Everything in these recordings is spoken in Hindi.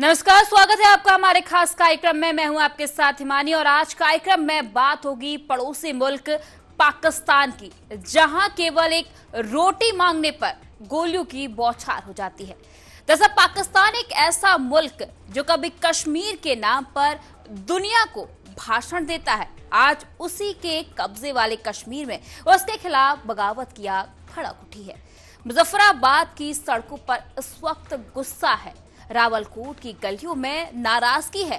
नमस्कार, स्वागत है आपका हमारे खास कार्यक्रम में। मैं हूं आपके साथ हिमानी और आज कार्यक्रम में बात होगी पड़ोसी मुल्क पाकिस्तान की, जहां केवल एक रोटी मांगने पर गोलियों की बौछार हो जाती है। दरअसल पाकिस्तान एक ऐसा मुल्क जो कभी कश्मीर के नाम पर दुनिया को भाषण देता है, आज उसी के कब्जे वाले कश्मीर में उसके खिलाफ बगावत की आग भड़क उठी है। मुजफ्फराबाद की सड़कों पर इस वक्त गुस्सा है, रावलकोट की गलियों में नाराजगी है।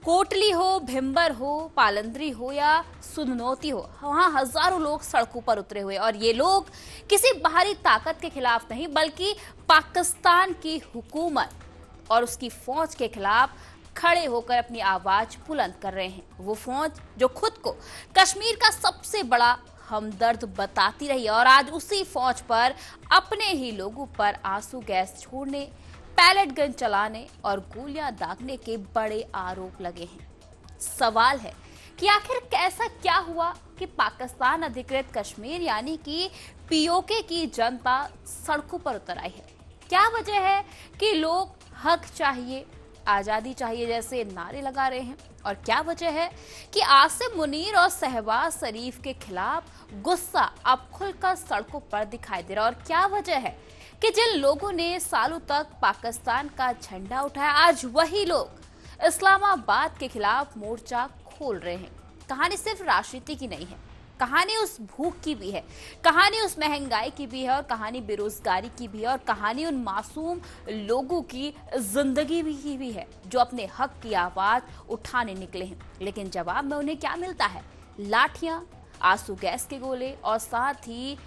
कोटली हो, भिंबर हो, पालंदरी हो या सुननौती हो, वहां हजारों लोग सड़कों पर उतरे हुए और ये लोग किसी बाहरी ताकत के खिलाफ नहीं बल्कि पाकिस्तान की हुकूमत और उसकी फौज के खिलाफ खड़े होकर अपनी आवाज बुलंद कर रहे हैं। वो फौज जो खुद को कश्मीर का सबसे बड़ा हमदर्द बताती रही और आज उसी फौज पर अपने ही लोगों पर आंसू गैस छोड़ने, पैलेट गन चलाने और गोलियां दागने के बड़े आरोप लगे हैं। सवाल है कि आखिर ऐसा क्या हुआ कि पाकिस्तान अधिकृत कश्मीर यानी कि पीओके की जनता सड़कों पर उतर आई है। क्या वजह है कि लोग हक चाहिए, आजादी चाहिए जैसे नारे लगा रहे हैं, और क्या वजह है कि आसिम मुनीर और शहबाज शरीफ के खिलाफ गुस्सा अब खुलकर सड़कों पर दिखाई दे रहा है, और क्या वजह है कि जिन लोगों ने सालों तक पाकिस्तान का झंडा उठाया आज वही लोग इस्लामाबाद के खिलाफ मोर्चा खोल रहे हैं। कहानी सिर्फ राजनीति की नहीं है, कहानी उस भूख की भी है, कहानी उस महंगाई की भी है और कहानी बेरोजगारी की भी है और कहानी उन मासूम लोगों की जिंदगी की भी है जो अपने हक की आवाज उठाने निकले हैं। लेकिन जवाब में उन्हें क्या मिलता है? लाठियां, आंसू गैस के गोले और साथ ही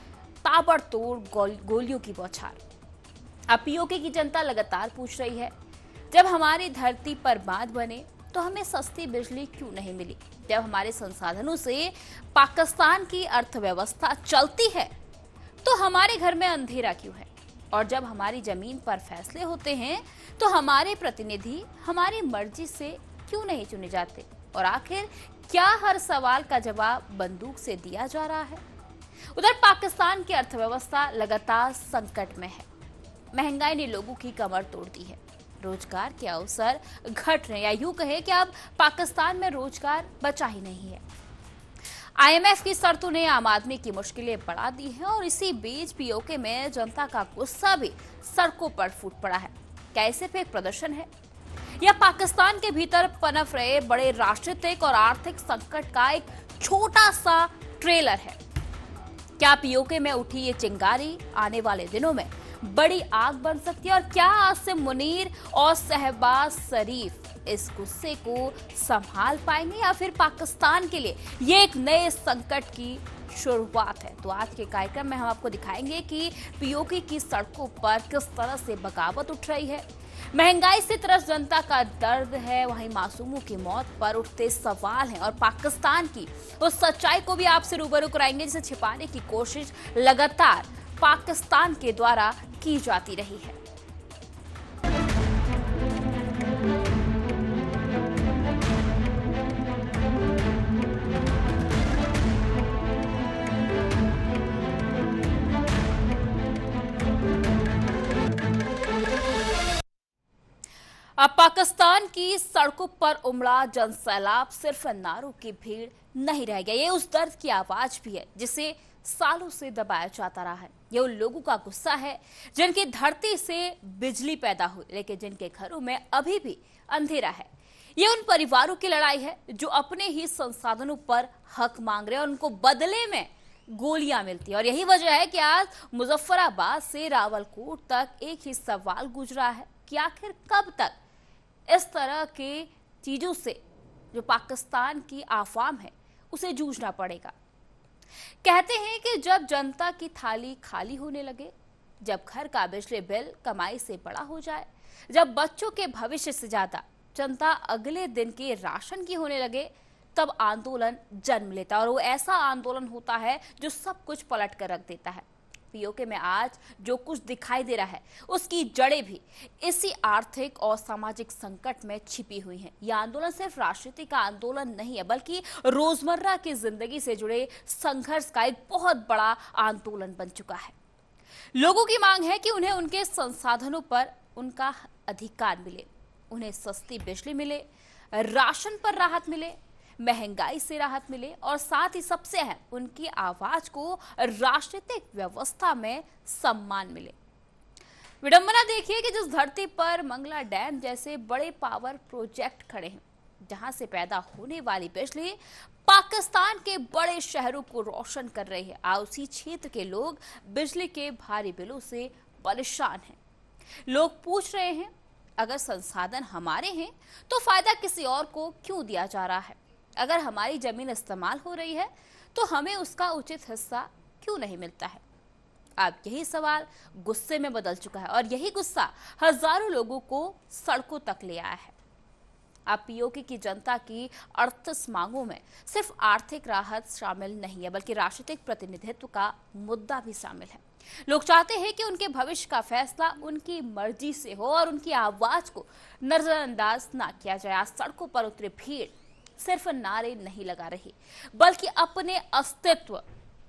ताबड़तोड़ गोलियों की बौछार। अब पीओके की जनता लगातार पूछ रही है, जब हमारी धरती पर बांध बने तो हमें सस्ती बिजली क्यों नहीं मिली? जब हमारे संसाधनों से पाकिस्तान की अर्थव्यवस्था चलती है तो हमारे घर में अंधेरा क्यों है? और जब हमारी जमीन पर फैसले होते हैं तो हमारे प्रतिनिधि हमारी मर्जी से क्यों नहीं चुने जाते? और आखिर क्या हर सवाल का जवाब बंदूक से दिया जा रहा है? उधर पाकिस्तान की अर्थव्यवस्था लगातार संकट में है। महंगाई ने लोगों की कमर तोड़ दी है, रोजगार के अवसर घट रहे हैं, या यूं कहें कि अब पाकिस्तान में रोजगार बचा ही नहीं है। आईएमएफ की शर्तों ने आम आदमी की मुश्किलें बढ़ा दी हैं और इसी बीच पीओके में जनता का गुस्सा भी सड़कों पर फूट पड़ा है। क्या इसे पे एक प्रदर्शन है या पाकिस्तान के भीतर पनप रहे बड़े राजनीतिक और आर्थिक संकट का एक छोटा सा ट्रेलर है? क्या पीओके में उठी ये चिंगारी आने वाले दिनों में बड़ी आग बन सकती है? और क्या आसिम मुनीर और शहबाज शरीफ इस गुस्से को संभाल पाएंगे या फिर पाकिस्तान के लिए ये एक नए संकट की शुरुआत है? तो आज के कार्यक्रम में हम आपको दिखाएंगे कि पीओके की सड़कों पर किस तरह से बगावत उठ रही है। महंगाई से त्रस्त जनता का दर्द है, वहीं मासूमों की मौत पर उठते सवाल हैं और पाकिस्तान की उस सच्चाई को भी आपसे रूबरू कराएंगे जिसे छिपाने की कोशिश लगातार पाकिस्तान के द्वारा की जाती रही है। अब पाकिस्तान की सड़कों पर उमड़ा जनसैलाब सिर्फ नारों की भीड़ नहीं रह गया, ये उस दर्द की आवाज भी है जिसे सालों से दबाया जाता रहा है। ये उन लोगों का गुस्सा है जिनकी धरती से बिजली पैदा हुई लेकिन जिनके घरों में अभी भी अंधेरा है। ये उन परिवारों की लड़ाई है जो अपने ही संसाधनों पर हक मांग रहे हैं और उनको बदले में गोलियां मिलती है। और यही वजह है कि आज मुजफ्फराबाद से रावलकोट तक एक ही सवाल गूंज रहा है कि आखिर कब तक इस तरह के चीजों से जो पाकिस्तान की आवाम है उसे जूझना पड़ेगा। कहते हैं कि जब जनता की थाली खाली होने लगे, जब घर का बिजली बिल कमाई से बड़ा हो जाए, जब बच्चों के भविष्य से ज्यादा जनता अगले दिन के राशन की होने लगे, तब आंदोलन जन्म लेता है और वो ऐसा आंदोलन होता है जो सब कुछ पलट कर रख देता है। पीओके में आज जो कुछ दिखाई दे रहा है उसकी जड़ें भी इसी आर्थिक और सामाजिक संकट में छिपी हुई हैं। यह आंदोलन सिर्फ राजनीति का आंदोलन नहीं है बल्कि रोजमर्रा की जिंदगी से जुड़े संघर्ष का एक बहुत बड़ा आंदोलन बन चुका है। लोगों की मांग है कि उन्हें उनके संसाधनों पर उनका अधिकार मिले, उन्हें सस्ती बिजली मिले, राशन पर राहत मिले, महंगाई से राहत मिले और साथ ही सबसे अहम उनकी आवाज को राजनीतिक व्यवस्था में सम्मान मिले। विडंबना देखिए कि जिस धरती पर मंगला डैम जैसे बड़े पावर प्रोजेक्ट खड़े हैं, जहां से पैदा होने वाली बिजली पाकिस्तान के बड़े शहरों को रोशन कर रही है, आज उसी क्षेत्र के लोग बिजली के भारी बिलों से परेशान हैं। लोग पूछ रहे हैं, अगर संसाधन हमारे हैं तो फायदा किसी और को क्यों दिया जा रहा है? अगर हमारी जमीन इस्तेमाल हो रही है तो हमें उसका उचित हिस्सा क्यों नहीं मिलता है? अब यही सवाल गुस्से में बदल चुका है और यही गुस्सा हजारों लोगों को सड़कों तक ले आया है। अब पीओके की जनता की 38 मांगों में सिर्फ आर्थिक राहत शामिल नहीं है, बल्कि राजनीतिक प्रतिनिधित्व का मुद्दा भी शामिल है। लोग चाहते हैं कि उनके भविष्य का फैसला उनकी मर्जी से हो और उनकी आवाज को नजरअंदाज ना किया जाए। आज सड़कों पर उतरी भीड़ सिर्फ नारे नहीं लगा रही, बल्कि अपने अस्तित्व,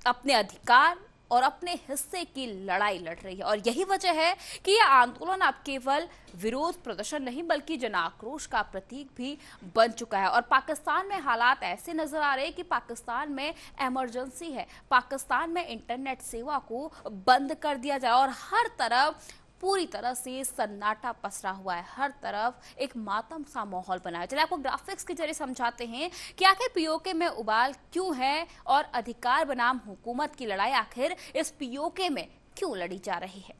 अपने अधिकार और अपने हिस्से की लड़ाई लड़ रही है। और यही वजह है कि यह आंदोलन अब केवल विरोध प्रदर्शन नहीं, बल्कि जन आक्रोश का प्रतीक भी बन चुका है। और पाकिस्तान में हालात ऐसे नजर आ रहे हैं कि पाकिस्तान में इमरजेंसी है, पाकिस्तान में इंटरनेट सेवा को बंद कर दिया जाए और हर तरफ पूरी तरह से सन्नाटा पसरा हुआ है, हर तरफ एक मातम सा माहौल बना है। चलिए आपको ग्राफिक्स के जरिए समझाते हैं कि आखिर पीओके में उबाल क्यों है और अधिकार बनाम हुकूमत की लड़ाई आखिर इस पीओके में क्यों लड़ी जा रही है।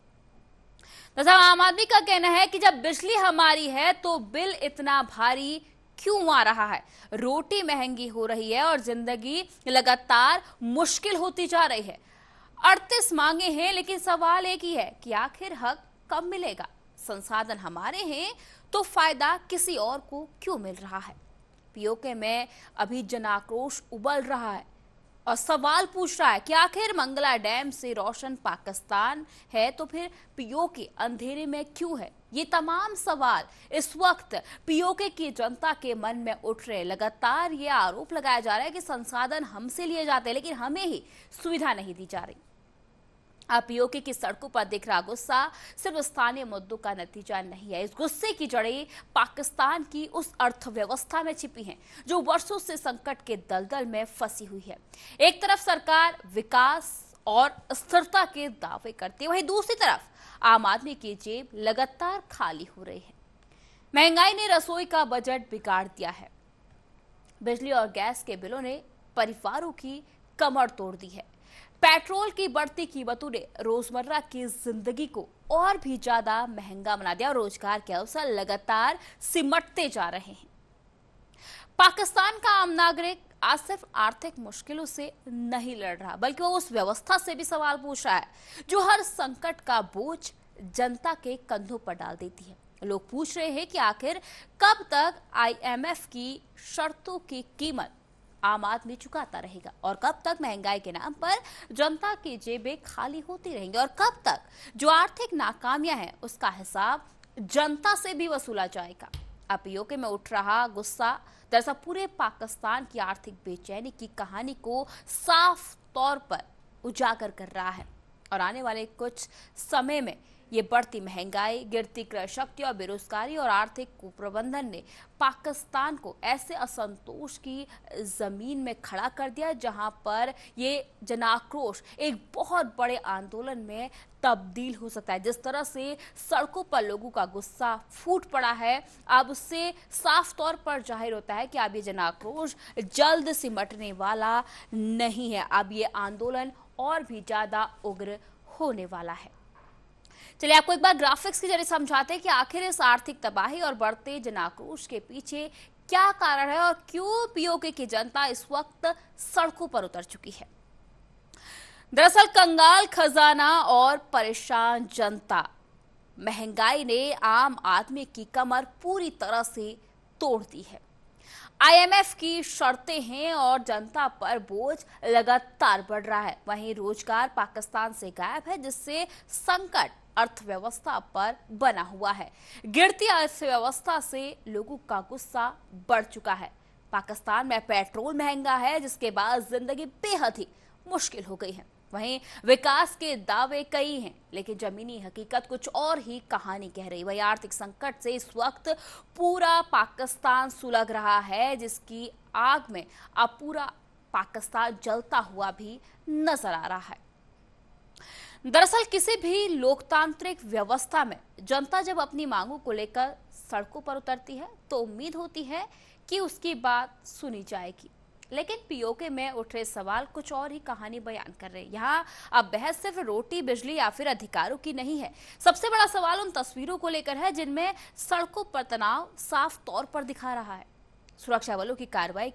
दरअसल आम आदमी का कहना है कि जब बिजली हमारी है तो बिल इतना भारी क्यों आ रहा है? रोटी महंगी हो रही है और जिंदगी लगातार मुश्किल होती जा रही है। 38 मांगे हैं, लेकिन सवाल एक ही है कि आखिर हक कब मिलेगा? संसाधन हमारे हैं तो फायदा किसी और को क्यों मिल रहा है? पीओके में अभी जन आक्रोश उबल रहा है और सवाल पूछ रहा है कि आखिर मंगला डैम से रोशन पाकिस्तान है तो फिर पीओके अंधेरे में क्यों है? ये तमाम सवाल इस वक्त पीओके की जनता के मन में उठ रहे हैं। लगातार ये आरोप लगाया जा रहा है कि संसाधन हमसे लिए जाते हैं, लेकिन हमें ही सुविधा नहीं दी जा रही। अब पीओके की सड़कों पर दिख रहा गुस्सा सिर्फ स्थानीय मुद्दों का नतीजा नहीं है। इस गुस्से की जड़ें पाकिस्तान की उस अर्थव्यवस्था में छिपी हैं जो वर्षों से संकट के दलदल में फंसी हुई है। एक तरफ सरकार विकास और स्थिरता के दावे करती है, वहीं दूसरी तरफ आम आदमी की जेब लगातार खाली हो रही है। महंगाई ने रसोई का बजट बिगाड़ दिया है। बिजली और गैस के बिलों ने परिवारों की कमर तोड़ दी है। पेट्रोल की बढ़ती कीमतों ने रोजमर्रा की जिंदगी को और भी ज्यादा महंगा बना दिया और रोजगार के अवसर लगातार सिमटते जा रहे हैं। पाकिस्तान का आम नागरिक आज सिर्फ आर्थिक मुश्किलों से नहीं लड़ रहा, बल्कि वो उस व्यवस्था से भी सवाल पूछ रहा है जो हर संकट का बोझ जनता के कंधों पर डाल देती है। लोग पूछ रहे हैं कि आखिर कब तक IMF की शर्तों की कीमत आम आदमी चुकाता रहेगा और कब तक महंगाई के नाम पर जनता की जेबें खाली होती रहेंगी और कब तक जो आर्थिक नाकामियां हैं उसका हिसाब जनता से भी वसूला जाएगा। अब पीओके में उठ रहा गुस्सा दरअसल पूरे पाकिस्तान की आर्थिक बेचैनी की कहानी को साफ तौर पर उजागर कर रहा है और आने वाले कुछ समय में ये बढ़ती महंगाई, गिरती क्रय शक्ति और बेरोजगारी और आर्थिक कुप्रबंधन ने पाकिस्तान को ऐसे असंतोष की जमीन में खड़ा कर दिया जहां पर ये जनाक्रोश एक बहुत बड़े आंदोलन में तब्दील हो सकता है। जिस तरह से सड़कों पर लोगों का गुस्सा फूट पड़ा है, अब उससे साफ तौर पर जाहिर होता है कि अब ये जनाक्रोश जल्द सिमटने वाला नहीं है। अब ये आंदोलन और भी ज्यादा उग्र होने वाला है। चलिए आपको एक बार ग्राफिक्स के जरिए समझाते हैं कि आखिर इस आर्थिक तबाही और बढ़ते जनाक्रोश के पीछे क्या कारण है और क्यों पीओके की जनता इस वक्त सड़कों पर उतर चुकी है। दरअसल कंगाल खजाना और परेशान जनता, महंगाई ने आम आदमी की कमर पूरी तरह से तोड़ दी है। IMF की शर्तें हैं और जनता पर बोझ लगातार बढ़ रहा है। वहीं रोजगार पाकिस्तान से गायब है, जिससे संकट अर्थव्यवस्था पर बना हुआ है। गिरती अर्थव्यवस्था से लोगों का गुस्सा बढ़ चुका है। पाकिस्तान में पेट्रोल महंगा है, जिसके बाद जिंदगी बेहद ही मुश्किल हो गई है। वहीं विकास के दावे कई हैं, लेकिन जमीनी हकीकत कुछ और ही कहानी कह रही। वही आर्थिक संकट से इस वक्त पूरा पाकिस्तान सुलग रहा है, जिसकी आग में अब पूरा पाकिस्तान जलता हुआ भी नजर आ रहा है। दरअसल किसी भी लोकतांत्रिक व्यवस्था में जनता जब अपनी मांगों को लेकर सड़कों पर उतरती है तो उम्मीद होती है कि उसकी बात सुनी जाएगी, लेकिन पीओके में उठ रहे सवाल कुछ और ही कहानी बयान कर रहे हैं। यहाँ अब बहस सिर्फ रोटी, बिजली या फिर अधिकारों की नहीं है। सबसे बड़ा सवाल उन तस्वीरों को लेकर है जिनमें सड़कों पर तनाव साफ तौर पर दिखा रहा है। सुरक्षा बलों की कार्रवाई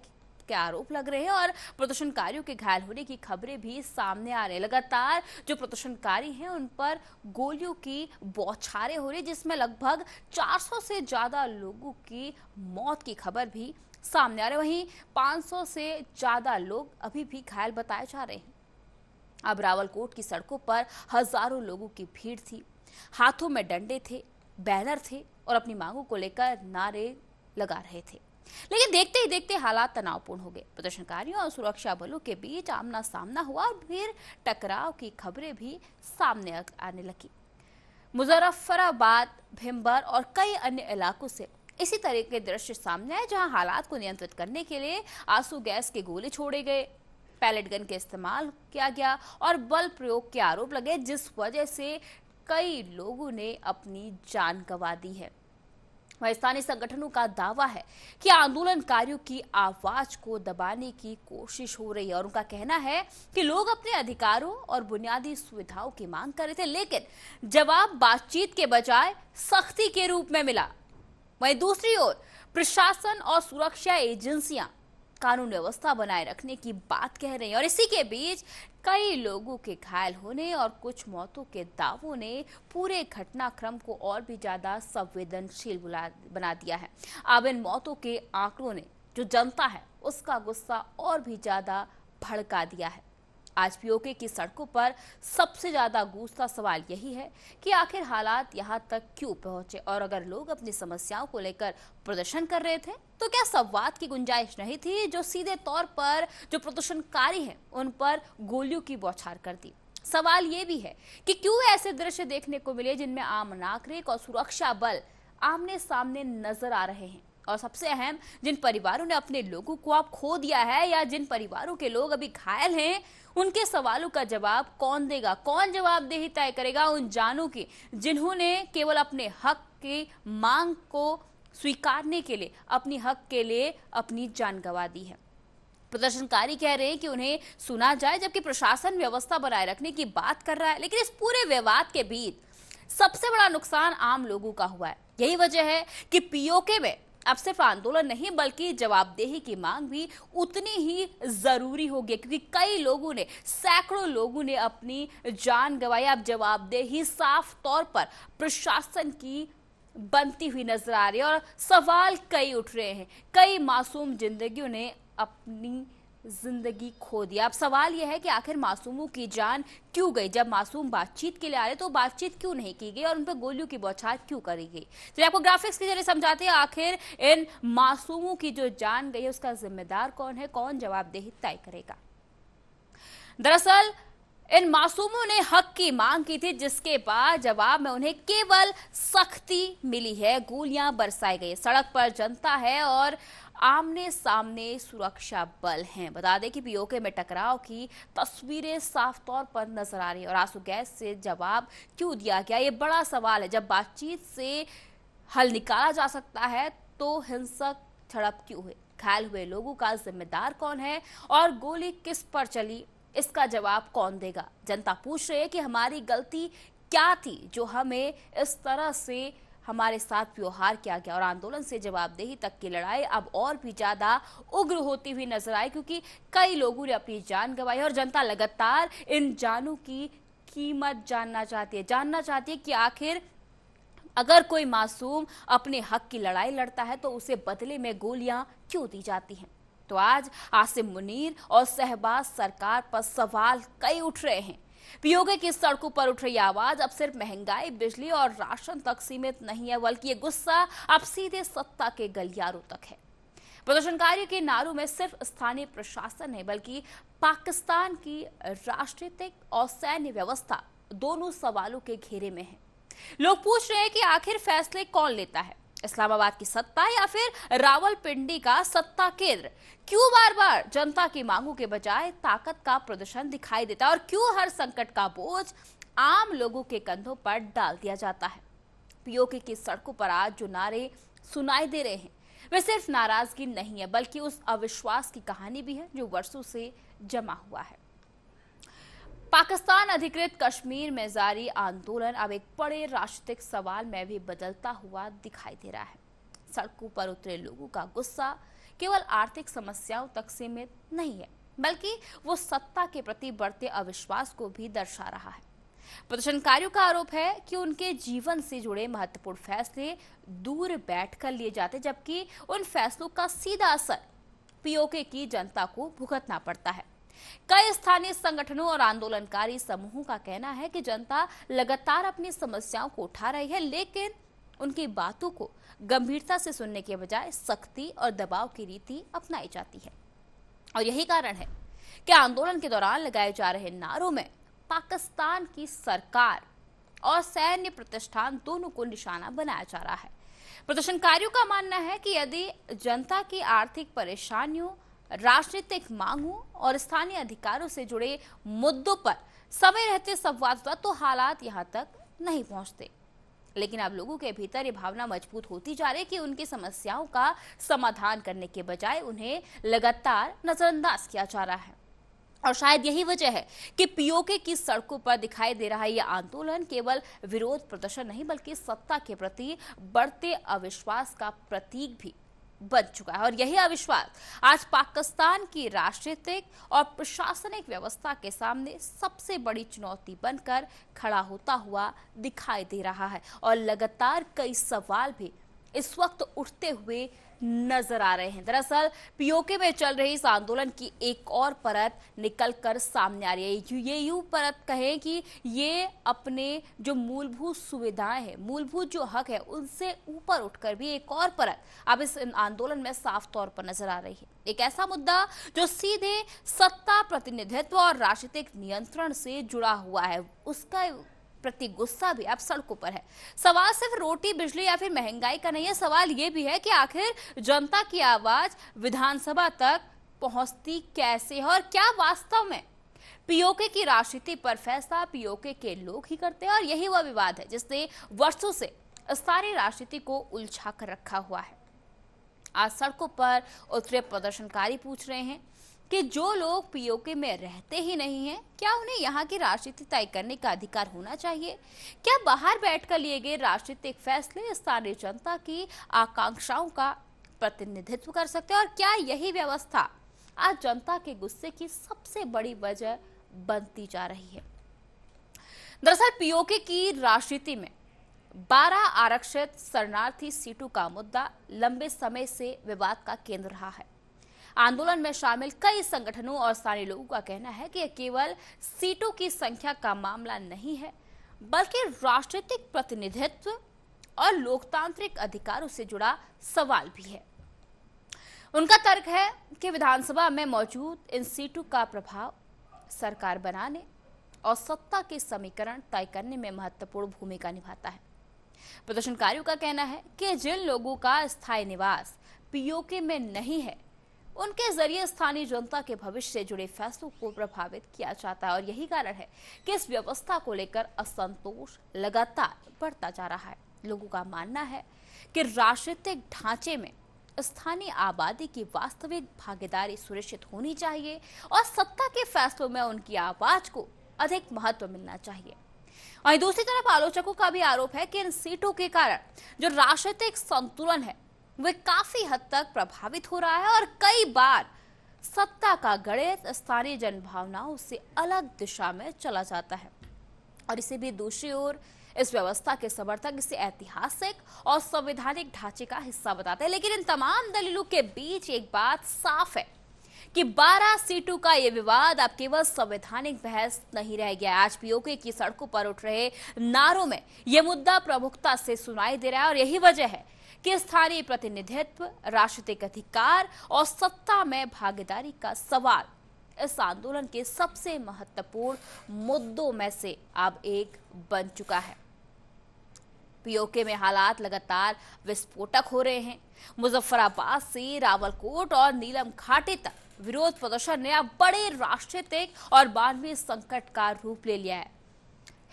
के आरोप लग रहे हैं और प्रदर्शनकारियों के घायल होने की खबरें भी सामने आ रही हैं। लगातार जो प्रदर्शनकारी हैं उन पर गोलियों की बौछारें हो रही, जिसमें लगभग 400 से ज्यादा लोगों की मौत की खबर भी सामने आ रहे। वहीं 500 से ज्यादा लोग अभी भी घायल बताए जा रहे हैं। अब रावलकोट की सड़कों पर हजारों लोगों की भीड़ थी, हाथों में डंडे थे, बैनर थे और अपनी मांगों को लेकर नारे लगा रहे थे। लेकिन देखते ही देखते हालात तनावपूर्ण हो गए। प्रदर्शनकारियों और सुरक्षा बलों के बीच आमना सामना हुआ और फिर टकराव की खबरें भी सामने आने लगी। मुजफ्फराबाद, भिंबर और कई अन्य इलाकों से इसी तरह के दृश्य सामने आए, जहां हालात को नियंत्रित करने के लिए आंसू गैस के गोले छोड़े गए, पैलेट गन के इस्तेमाल किया गया और बल प्रयोग के आरोप लगे, जिस वजह से कई लोगों ने अपनी जान गंवा दी है। वहीं स्थानीय संगठनों का दावा है कि आंदोलनकारियों की आवाज को दबाने की कोशिश हो रही है और उनका कहना है कि लोग अपने अधिकारों और बुनियादी सुविधाओं की मांग कर रहे थे, लेकिन जवाब बातचीत के बजाय सख्ती के रूप में मिला। वहीं दूसरी ओर प्रशासन और सुरक्षा एजेंसियां कानून व्यवस्था बनाए रखने की बात कह रही हैं और इसी के बीच कई लोगों के घायल होने और कुछ मौतों के दावों ने पूरे घटनाक्रम को और भी ज्यादा संवेदनशील बना दिया है। अब इन मौतों के आंकड़ों ने जो जनता है उसका गुस्सा और भी ज्यादा भड़का दिया है। आज पीओके की सड़कों पर सबसे ज्यादा गूंजता सवाल यही है कि आखिर हालात यहाँ तक क्यों पहुंचे, और अगर लोग अपनी समस्याओं को लेकर प्रदर्शन कर रहे थे तो क्या संवाद की गुंजाइश नहीं थी, जो सीधे तौर पर जो प्रदर्शनकारी हैं उन पर गोलियों की बौछार कर दी। सवाल ये भी है कि क्यों ऐसे दृश्य देखने को मिले जिनमें आम नागरिक और सुरक्षा बल आमने सामने नजर आ रहे हैं, और सबसे अहम, जिन परिवारों ने अपने लोगों को अब खो दिया है या जिन परिवारों के लोग अभी घायल हैं, उनके सवालों का जवाब कौन देगा, कौन जवाबदेही तय करेगा उन जानों की जिन्होंने केवल अपने हक की मांग को स्वीकारने के लिए, अपनी हक के लिए अपनी जान गंवा दी है। प्रदर्शनकारी कह रहे हैं कि उन्हें सुना जाए, जबकि प्रशासन व्यवस्था बनाए रखने की बात कर रहा है। लेकिन इस पूरे विवाद के बीच सबसे बड़ा नुकसान आम लोगों का हुआ है। यही वजह है कि पीओके में अब सिर्फ आंदोलन नहीं बल्कि जवाबदेही की मांग भी उतनी ही जरूरी होगी, क्योंकि कई लोगों ने, सैकड़ों लोगों ने अपनी जान गंवाई। अब जवाबदेही साफ तौर पर प्रशासन की बनती हुई नजर आ रही है और सवाल कई उठ रहे हैं। कई मासूम जिंदगियों ने अपनी जिंदगी खो दिया। अब सवाल यह है कि आखिर मासूमों की जान क्यों गई? जब मासूम बातचीत के लिए आ रहे तो बातचीत क्यों नहीं की गई और उन पर गोलियों की बौछार क्यों करी गई? चलिए आपको ग्राफिक्स के जरिए समझाते हैं आखिर इन मासूमों की जो जान गई है उसका जिम्मेदार कौन है, कौन जवाबदेही तय करेगा। दरअसल इन मासूमों ने हक की मांग की थी, जिसके बाद जवाब में उन्हें केवल सख्ती मिली है। गोलियां बरसाई गई, सड़क पर जनता है और आमने सामने सुरक्षा बल हैं। बता दें कि पीओके में टकराव की तस्वीरें साफ तौर पर नजर आ रही है और आंसू गैस से जवाब क्यों दिया गया, ये बड़ा सवाल है। जब बातचीत से हल निकाला जा सकता है तो हिंसक झड़प क्यों हुई, घायल हुए लोगों का जिम्मेदार कौन है और गोली किस पर चली, इसका जवाब कौन देगा? जनता पूछ रही है कि हमारी गलती क्या थी जो हमें इस तरह से हमारे साथ व्यवहार किया गया। और आंदोलन से जवाबदेही तक की लड़ाई अब और भी ज्यादा उग्र होती हुई नजर आई, क्योंकि कई लोगों ने अपनी जान गंवाई और जनता लगातार इन जानों की कीमत जानना चाहती है कि आखिर अगर कोई मासूम अपने हक की लड़ाई लड़ता है तो उसे बदले में गोलियां क्यों दी जाती हैं। तो आज आसिम मुनीर और शहबाज सरकार पर सवाल कई उठ रहे हैं। पीओके की सड़कों पर उठ रही आवाज अब सिर्फ महंगाई, बिजली और राशन तक सीमित नहीं है, बल्कि ये गुस्सा अब सीधे सत्ता के गलियारों तक है। प्रदर्शनकारियों के नारों में सिर्फ स्थानीय प्रशासन नहीं बल्कि पाकिस्तान की राजनीतिक और सैन्य व्यवस्था दोनों सवालों के घेरे में है। लोग पूछ रहे हैं कि आखिर फैसले कौन लेता है, इस्लामाबाद की सत्ता या फिर रावलपिंडी का सत्ता केंद्र? क्यों बार बार जनता की मांगों के बजाय ताकत का प्रदर्शन दिखाई देता है और क्यों हर संकट का बोझ आम लोगों के कंधों पर डाल दिया जाता है? पीओके की सड़कों पर आज जो नारे सुनाई दे रहे हैं वे सिर्फ नाराजगी नहीं है बल्कि उस अविश्वास की कहानी भी है जो वर्षों से जमा हुआ है। पाकिस्तान अधिकृत कश्मीर में जारी आंदोलन अब एक बड़े राजनीतिक सवाल में भी बदलता हुआ दिखाई दे रहा है। सड़कों पर उतरे लोगों का गुस्सा केवल आर्थिक समस्याओं तक सीमित नहीं है बल्कि वो सत्ता के प्रति बढ़ते अविश्वास को भी दर्शा रहा है। प्रदर्शनकारियों का आरोप है कि उनके जीवन से जुड़े महत्वपूर्ण फैसले दूर बैठकर लिए जाते जबकि उन फैसलों का सीधा असर पीओके की जनता को भुगतना पड़ता है। कई स्थानीय संगठनों और आंदोलनकारी समूहों का कहना है कि जनता लगातार अपनी समस्याओं को उठा रही है लेकिन उनकी बातों को गंभीरता से सुनने के बजाय सख्ती और दबाव की रीति अपनाई जाती है। और यही कारण है कि आंदोलन के दौरान लगाए जा रहे नारों में पाकिस्तान की सरकार और सैन्य प्रतिष्ठान दोनों को निशाना बनाया जा रहा है। प्रदर्शनकारियों का मानना है कि यदि जनता की आर्थिक परेशानियों, राजनीतिक मांगों और स्थानीय अधिकारों से जुड़े मुद्दों पर समय रहते संवाद होता तो हालात यहां तक नहीं पहुंचते। लेकिन अब लोगों के भीतर ये भावना मजबूत होती जा रही है कि उनकी समस्याओं का समाधान करने के बजाय उन्हें लगातार नजरअंदाज किया जा रहा है। और शायद यही वजह है कि पीओके की सड़कों पर दिखाई दे रहा यह आंदोलन केवल विरोध प्रदर्शन नहीं बल्कि सत्ता के प्रति बढ़ते अविश्वास का प्रतीक भी बन चुका है। और यही अविश्वास आज पाकिस्तान की राजनीतिक और प्रशासनिक व्यवस्था के सामने सबसे बड़ी चुनौती बनकर खड़ा होता हुआ दिखाई दे रहा है। और लगातार कई सवाल भी इस वक्त उठते हुए नजर आ रहे हैं। दरअसल पीओके में चल रही इस आंदोलन की एक और परत निकलकर सामने आ रही है। ये यूं परत कहें कि ये अपने जो मूलभूत सुविधाएं हैं, मूलभूत जो हक है, उनसे ऊपर उठकर भी एक और परत अब इस आंदोलन में साफ तौर पर नजर आ रही है। एक ऐसा मुद्दा जो सीधे सत्ता, प्रतिनिधित्व और राजनीतिक नियंत्रण से जुड़ा हुआ है, उसका प्रति गुस्सा भी अब सड़कों पर है। सवाल सिर्फ रोटी, बिजली या फिर महंगाई का नहीं है, सवाल ये भी है कि आखिर जनता की आवाज विधानसभा तक पहुंचती कैसे है और क्या वास्तव में पीओके की राजनीति पर फैसला पीओके के लोग ही करते हैं। और यही वह विवाद है जिसने वर्षों से स्थानीय राजनीति को उलझा कर रखा हुआ है। आज सड़कों पर उतरे प्रदर्शनकारी पूछ रहे हैं कि जो लोग पीओके में रहते ही नहीं हैं, क्या उन्हें यहाँ की राजनीति तय करने का अधिकार होना चाहिए? क्या बाहर बैठकर लिए गए राजनीतिक फैसले स्थानीय जनता की आकांक्षाओं का प्रतिनिधित्व कर सकते हैं? और क्या यही व्यवस्था आज जनता के गुस्से की सबसे बड़ी वजह बनती जा रही है? दरअसल पीओके की राजनीति में 12 आरक्षित शरणार्थी सीटों का मुद्दा लंबे समय से विवाद का केंद्र रहा है। आंदोलन में शामिल कई संगठनों और स्थानीय लोगों का कहना है कि यह केवल सीटों की संख्या का मामला नहीं है बल्कि राजनीतिक प्रतिनिधित्व और लोकतांत्रिक अधिकारों से जुड़ा सवाल भी है। उनका तर्क है कि विधानसभा में मौजूद इन सीटों का प्रभाव सरकार बनाने और सत्ता के समीकरण तय करने में महत्वपूर्ण भूमिका निभाता है। प्रदर्शनकारियों का कहना है कि जिन लोगों का स्थायी निवास पीओके में नहीं है, उनके जरिए स्थानीय जनता के भविष्य से जुड़े फैसलों को प्रभावित किया जाता है। और यही कारण है कि इस व्यवस्था को लेकर असंतोष लगातार बढ़ता जा रहा है। लोगों का मानना है कि राजनीतिक ढांचे में स्थानीय आबादी की वास्तविक भागीदारी सुनिश्चित होनी चाहिए और सत्ता के फैसलों में उनकी आवाज को अधिक महत्व मिलना चाहिए। वहीं दूसरी तरफ आलोचकों का भी आरोप है कि इन सीटों के कारण जो राजनीतिक संतुलन है वे काफी हद तक प्रभावित हो रहा है और कई बार सत्ता का गणित स्थानीय जनभावनाओं से अलग दिशा में चला जाता है। और इसे भी दूसरी ओर इस व्यवस्था के समर्थक इसे ऐतिहासिक और संवैधानिक ढांचे का हिस्सा बताते हैं। लेकिन इन तमाम दलीलों के बीच एक बात साफ है कि 12 सीटों का ये विवाद अब केवल संवैधानिक बहस नहीं रह गया। आज पीओके की सड़कों पर उठ रहे नारों में यह मुद्दा प्रमुखता से सुनाई दे रहा है और यही वजह है कि स्थानीय प्रतिनिधित्व, राजनीतिक अधिकार और सत्ता में भागीदारी का सवाल इस आंदोलन के सबसे महत्वपूर्ण मुद्दों में से अब एक बन चुका है। पीओके में हालात लगातार विस्फोटक हो रहे हैं। मुजफ्फराबाद से रावलकोट और नीलम घाटी तक विरोध प्रदर्शन ने अब बड़े राजनीतिक और मानवीय संकट का रूप ले लिया है।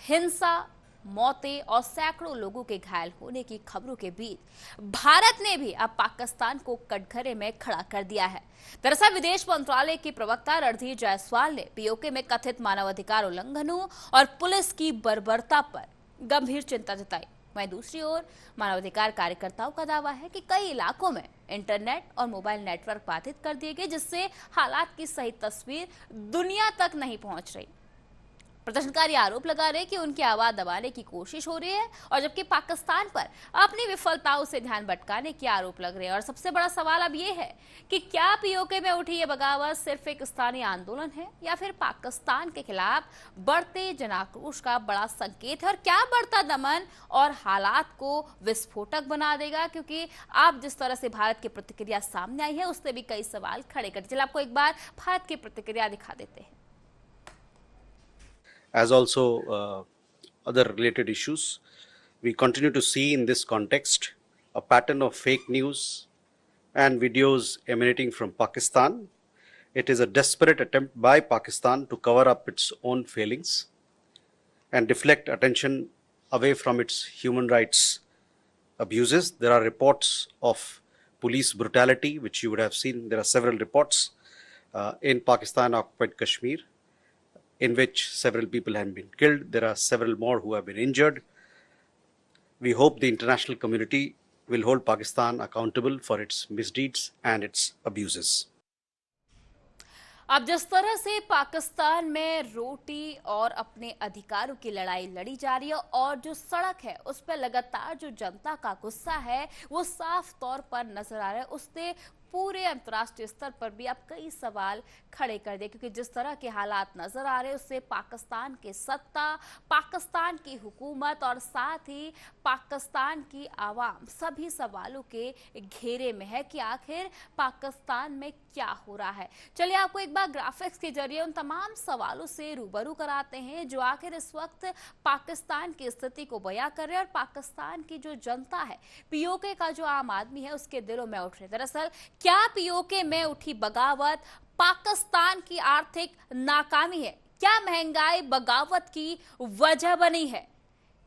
हिंसा, मौतें और सैकड़ों लोगों के घायल होने की खबरों के बीच भारत ने भी अब पाकिस्तान को कटघरे में खड़ा कर दिया है। दरअसल विदेश मंत्रालय के प्रवक्ता रणधीर जायसवाल ने पीओके में कथित मानवाधिकार उल्लंघनों और पुलिस की बर्बरता पर गंभीर चिंता जताई। वहीं दूसरी ओर मानवाधिकार कार्यकर्ताओं का दावा है कि कई इलाकों में इंटरनेट और मोबाइल नेटवर्क बाधित कर दिए गए, जिससे हालात की सही तस्वीर दुनिया तक नहीं पहुंच रही। प्रदर्शनकारी आरोप लगा रहे कि उनकी आवाज दबाने की कोशिश हो रही है, और जबकि पाकिस्तान पर अपनी विफलताओं से ध्यान भटकाने के आरोप लग रहे हैं। और सबसे बड़ा सवाल अब ये है कि क्या पीओके में उठी ये बगावत सिर्फ एक स्थानीय आंदोलन है या फिर पाकिस्तान के खिलाफ बढ़ते जनाक्रोश का बड़ा संकेत है, और क्या बढ़ता दमन और हालात को विस्फोटक बना देगा? क्योंकि आप जिस तरह से भारत की प्रतिक्रिया सामने आई है उसने भी कई सवाल खड़े कर दिए। चलिए आपको एक बार भारत की प्रतिक्रिया दिखा देते हैं। As also other related issues, we continue to see in this context a pattern of fake news and videos emanating from Pakistan. It is a desperate attempt by Pakistan to cover up its own failings and deflect attention away from its human rights abuses. There are reports of police brutality, which you would have seen. There are several reports in Pakistan occupied Kashmir, in which several people have been killed. There are several more who have been injured. We hope the international community will hold Pakistan accountable for its misdeeds and its abuses. अब जिस तरह से पाकिस्तान में रोटी और अपने अधिकारों की लड़ाई लड़ी जा रही है, और जो सड़क है उस पर लगातार जो जनता का गुस्सा है वो साफ तौर पर नजर आ रहा है। उसने पूरे अंतर्राष्ट्रीय स्तर पर भी अब कई सवाल खड़े कर दिए, क्योंकि जिस तरह के हालात नजर आ रहे हैं उससे पाकिस्तान की सत्ता, पाकिस्तान की हुकूमत और साथ ही पाकिस्तान की आवाम सभी सवालों के घेरे में है कि आखिर पाकिस्तान में क्या हो रहा है। चलिए आपको एक बार ग्राफिक्स के जरिए उन तमाम सवालों से रूबरू कराते हैं जो आखिर इस वक्त पाकिस्तान की स्थिति को बयां कर रहे हैं, और पाकिस्तान की जो जनता है, पीओके का जो आम आदमी है, उसके दिलों में उठ रहे। दरअसल क्या पीओके में उठी बगावत पाकिस्तान की आर्थिक नाकामी है? क्या महंगाई बगावत की वजह बनी है?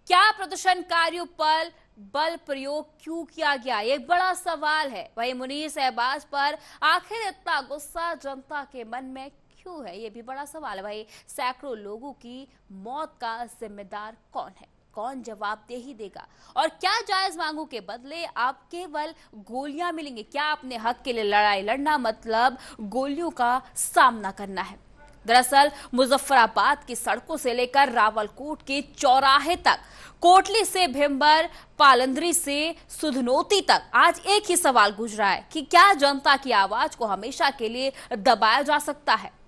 क्या प्रदर्शनकारियों पर बल प्रयोग क्यों किया गया? एक बड़ा सवाल है। वही मुनीर शहबाज पर आखिर इतना गुस्सा जनता के मन में क्यों है? ये भी बड़ा सवाल है। वही सैकड़ों लोगों की मौत का जिम्मेदार कौन है? कौन जवाबदेही देगा? और क्या जायज मांगों के बदले आप केवल गोलियां मिलेंगी? क्या अपने हक के लिए लड़ाई लड़ना मतलब गोलियों का सामना करना है? दरअसल मुजफ्फराबाद की सड़कों से लेकर रावलकोट के चौराहे तक, कोटली से भिम्बर, पालंदरी से सुधनोती तक आज एक ही सवाल गूंज रहा है कि क्या जनता की आवाज को हमेशा के लिए दबाया जा सकता है?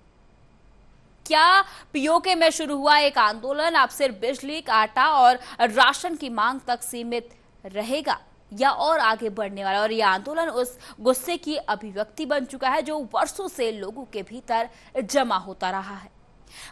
क्या पीओके में शुरू हुआ एक आंदोलन अब सिर्फ बिजली, आटा और राशन की मांग तक सीमित रहेगा या और आगे बढ़ने वाला? और यह आंदोलन उस गुस्से की अभिव्यक्ति बन चुका है जो वर्षों से लोगों के भीतर जमा होता रहा है।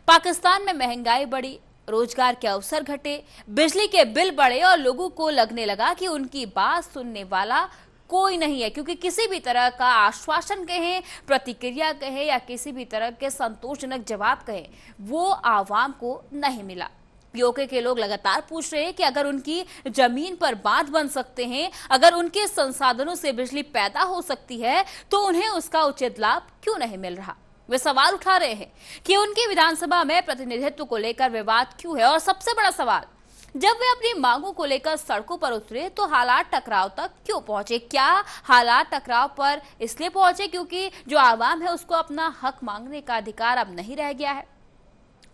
पाकिस्तान में महंगाई बढ़ी, रोजगार के अवसर घटे, बिजली के बिल बढ़े और लोगों को लगने लगा कि उनकी बात सुनने वाला कोई नहीं है, क्योंकि किसी भी तरह का आश्वासन कहें, प्रतिक्रिया कहें या किसी भी तरह के संतोषजनक जवाब कहें, वो आवाम को नहीं मिला। पीओके के लोग लगातार पूछ रहे हैं कि अगर उनकी जमीन पर बांध बन सकते हैं, अगर उनके संसाधनों से बिजली पैदा हो सकती है, तो उन्हें उसका उचित लाभ क्यों नहीं मिल रहा? वे सवाल उठा रहे हैं कि उनकी विधानसभा में प्रतिनिधित्व को लेकर विवाद क्यों है, और सबसे बड़ा सवाल, जब वे अपनी मांगों को लेकर सड़कों पर उतरे तो हालात टकराव तक क्यों पहुंचे? क्या हालात टकराव पर इसलिए पहुंचे क्योंकि जो आवाम है उसको अपना हक मांगने का अधिकार अब नहीं रह गया है?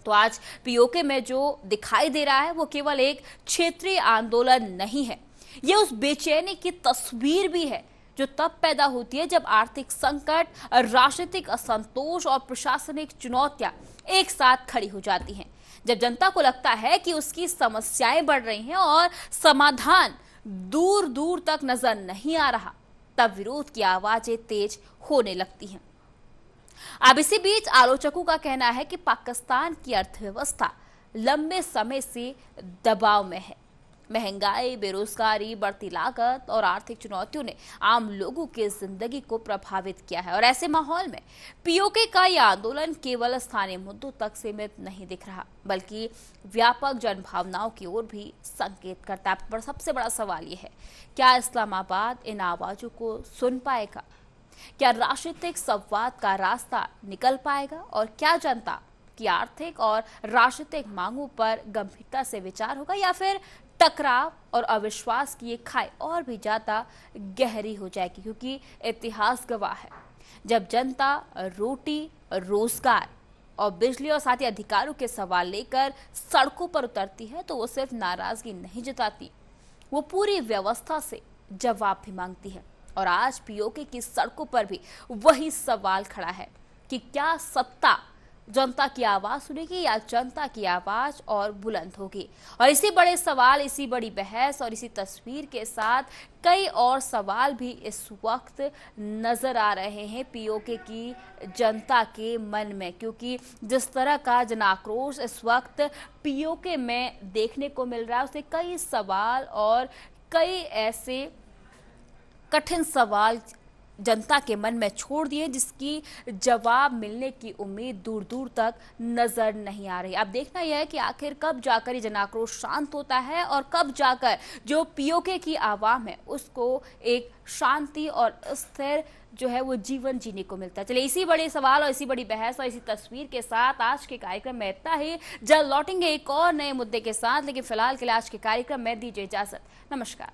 तो आज पीओके में जो दिखाई दे रहा है वो केवल एक क्षेत्रीय आंदोलन नहीं है, ये उस बेचैनी की तस्वीर भी है जो तब पैदा होती है जब आर्थिक संकट, राजनीतिक असंतोष और प्रशासनिक चुनौतियां एक साथ खड़ी हो जाती हैं। जब जनता को लगता है कि उसकी समस्याएं बढ़ रही हैं और समाधान दूर दूर तक नजर नहीं आ रहा, तब विरोध की आवाजें तेज होने लगती हैं। अब इसी बीच आलोचकों का कहना है कि पाकिस्तान की अर्थव्यवस्था लंबे समय से दबाव में है। महंगाई, बेरोजगारी, बढ़ती लागत और आर्थिक चुनौतियों ने आम लोगों की जिंदगी को प्रभावित किया है और ऐसे माहौल में पीओके का यह आंदोलन केवल स्थानीय मुद्दों तक सीमित नहीं दिख रहा, बल्कि व्यापक जनभावनाओं की ओर भी संकेत करता है। पर सबसे बड़ा सवाल यह है, क्या इस्लामाबाद इन आवाजों को सुन पाएगा? क्या राजनीतिक संवाद का रास्ता निकल पाएगा? और क्या जनता की आर्थिक और राजनीतिक मांगों पर गंभीरता से विचार होगा, या फिर टकराव और अविश्वास की ये खाई और भी ज्यादा गहरी हो जाएगी? क्योंकि इतिहास गवाह है, जब जनता रोटी, रोजगार और बिजली और साथ ही अधिकारों के सवाल लेकर सड़कों पर उतरती है तो वो सिर्फ नाराजगी नहीं जताती, वो पूरी व्यवस्था से जवाब भी मांगती है। और आज पीओके की सड़कों पर भी वही सवाल खड़ा है कि क्या सत्ता जनता की आवाज सुनेगी या जनता की आवाज और बुलंद होगी? और इसी बड़े सवाल, इसी बड़ी बहस और इसी तस्वीर के साथ कई और सवाल भी इस वक्त नजर आ रहे हैं पीओके की जनता के मन में, क्योंकि जिस तरह का जन आक्रोश इस वक्त पीओके में देखने को मिल रहा है, उससे कई सवाल और कई ऐसे कठिन सवाल जनता के मन में छोड़ दिए जिसकी जवाब मिलने की उम्मीद दूर दूर तक नजर नहीं आ रही। अब देखना यह है कि आखिर कब जाकर ये जनाक्रोश शांत होता है और कब जाकर जो पीओके की आवाम है उसको एक शांति और स्थिर जो है वो जीवन जीने को मिलता है। चलिए, इसी बड़े सवाल और इसी बड़ी बहस और इसी तस्वीर के साथ आज के कार्यक्रम में इतना ही। जल्द लौटेंगे एक और नए मुद्दे के साथ, लेकिन फिलहाल के लिए आज के कार्यक्रम में दीजिए इजाजत। नमस्कार।